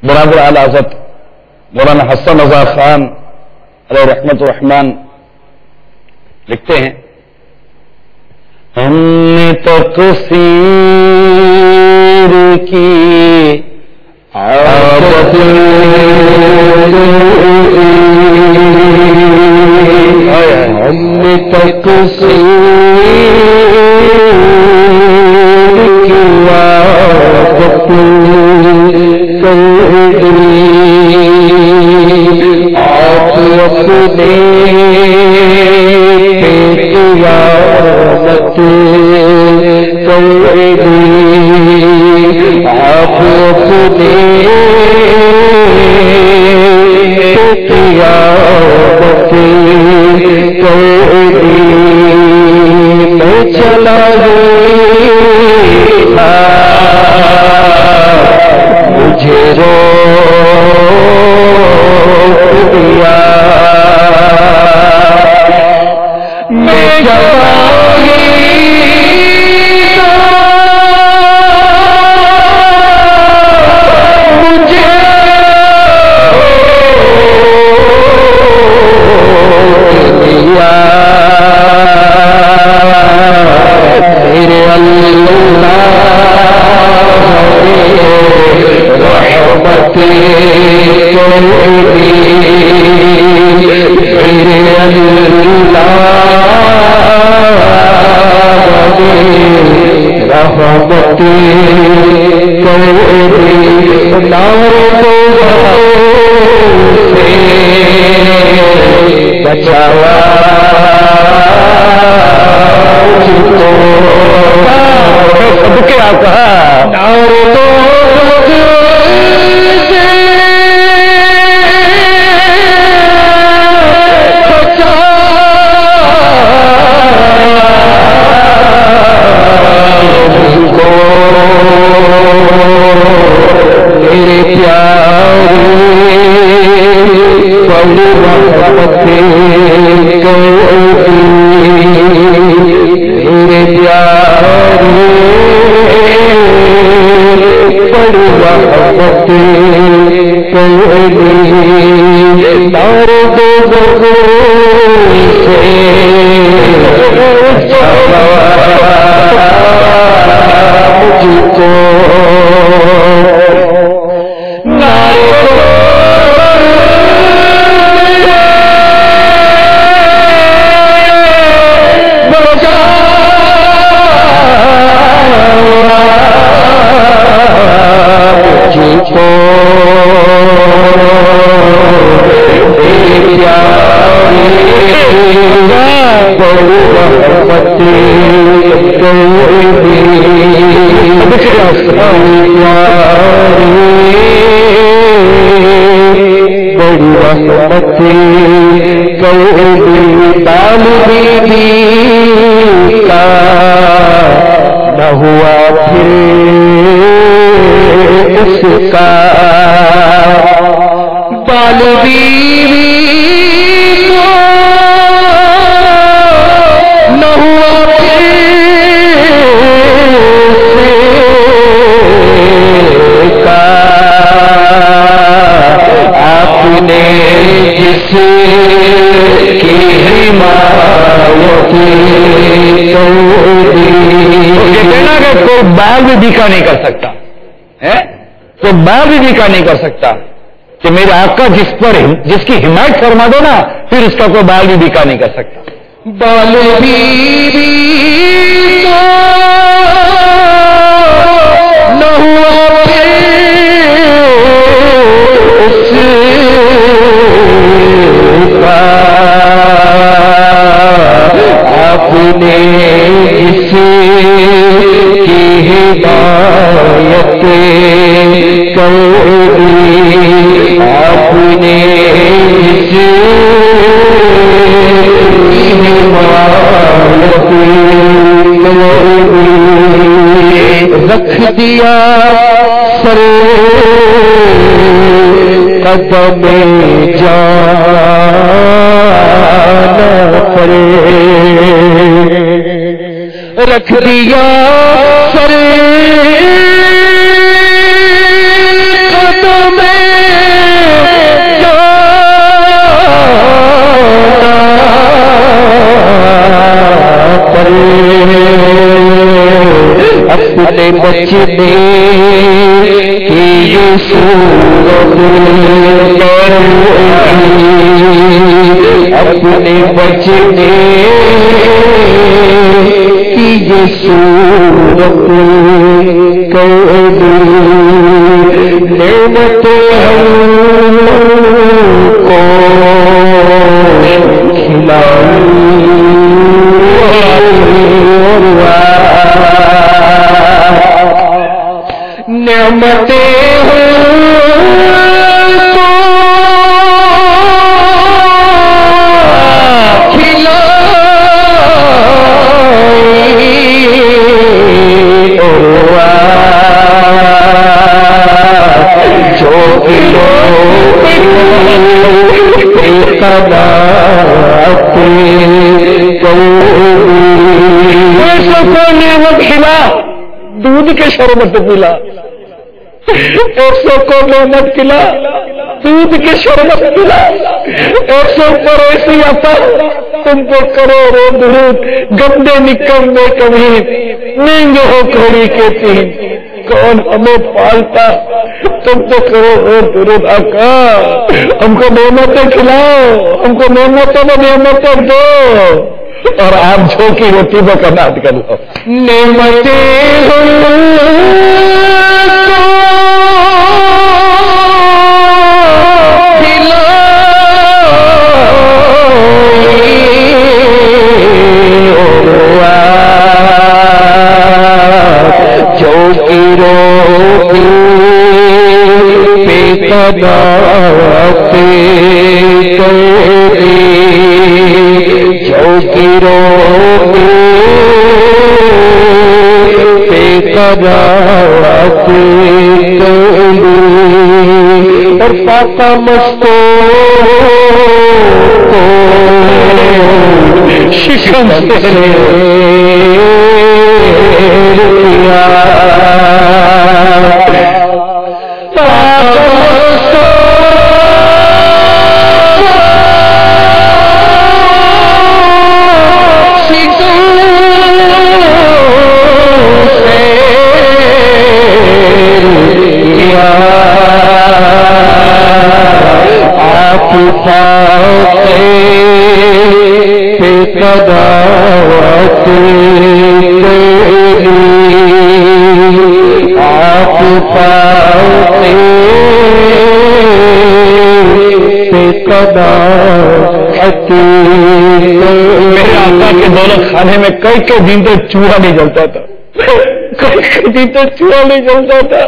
برادر اعلی حضرت مولانا حسن رضا خان علیہ رحمت الرحمان لکھتے ہیں، ہم نے تقصیر کی عادت ہم نے تقصیر کی عادت آپ اپنے قیامت کر دی، آپ اپنے قیامت کر دی، میں چلا گیا مجھے روک دیا، میں چلا نہیں کر سکتا ہے تو میں بھی نہیں کر سکتا کہ میرے آقا جس کی حمایت فرما دو نا، پھر اس کا کوئی بال بھی بکا نہیں کر سکتا۔ بال بھی نہ ہوا اس کا آپ نے اس کی ہدایت کر دی، آپ نے اس کی ہدایت رکھ دیا سر قدم جانا پڑے، رکھ دیا سر قدم بچنے کی یہ صورت اپنے بچنے کی یہ صورت نعمتیں ہم کو کھلائی نعمتیں دودھ کے شربت پلا، 100 کو نعمت کھلا، دودھ کے شربت پلا، 100 پر ایسی آتا تم کو کروڑوں درود، گندے نکلنے کبھی مہنگے ہو کھوڑی کے تین، کون ہمیں پالتا، تم تو کروڑوں درود آقا، ہم کو نعمتیں کھلاؤ، ہم کو نعمتوں میں نعمتیں دو، اور آپ جھو کی روٹی میں کناٹ کر لو نعمتیں جو روٹی پہ اور پاتا مستو شکم سے کھانے میں کئی دن تو چوہا نہیں جلتا تھا، کئی دن تو چوہا نہیں جلتا تھا،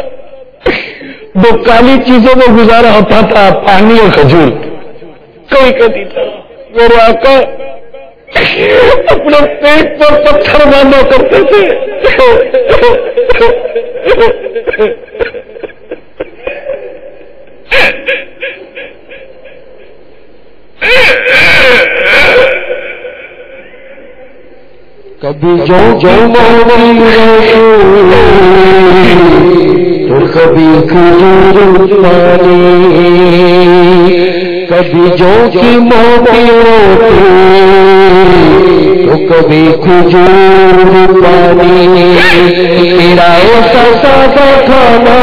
2 کالی چیزوں میں گزارا ہوتا تھا، پانی اور کھجور، کئی دن تھا میرے آقا اپنے پیٹ پر پتھر باندھا کرتے تھے، کبھی جو تو کبھی کھجور پانی، کبھی جو کی موتی روٹی تو کبھی کھجور پانی، تیرا ایسا سادہ کھانا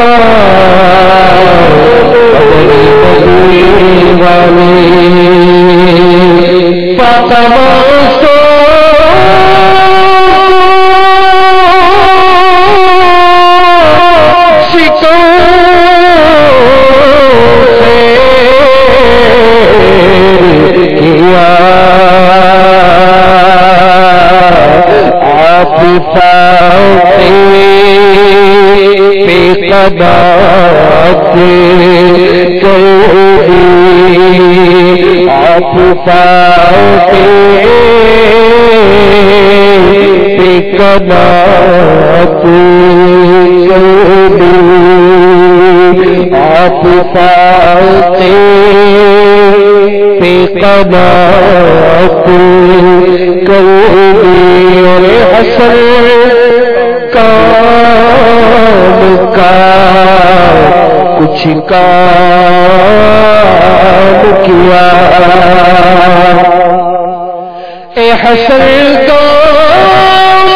والے فاطمہ حسن کام کا کچھ کام کیا، اے حسن کام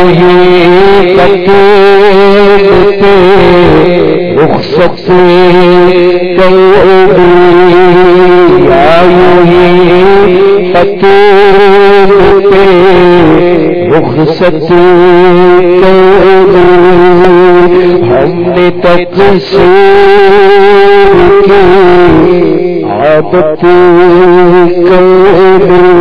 ہی پتے رخصت کر آیو ہی پتے رخصت کر ہم نے تقصیر کی عادت کر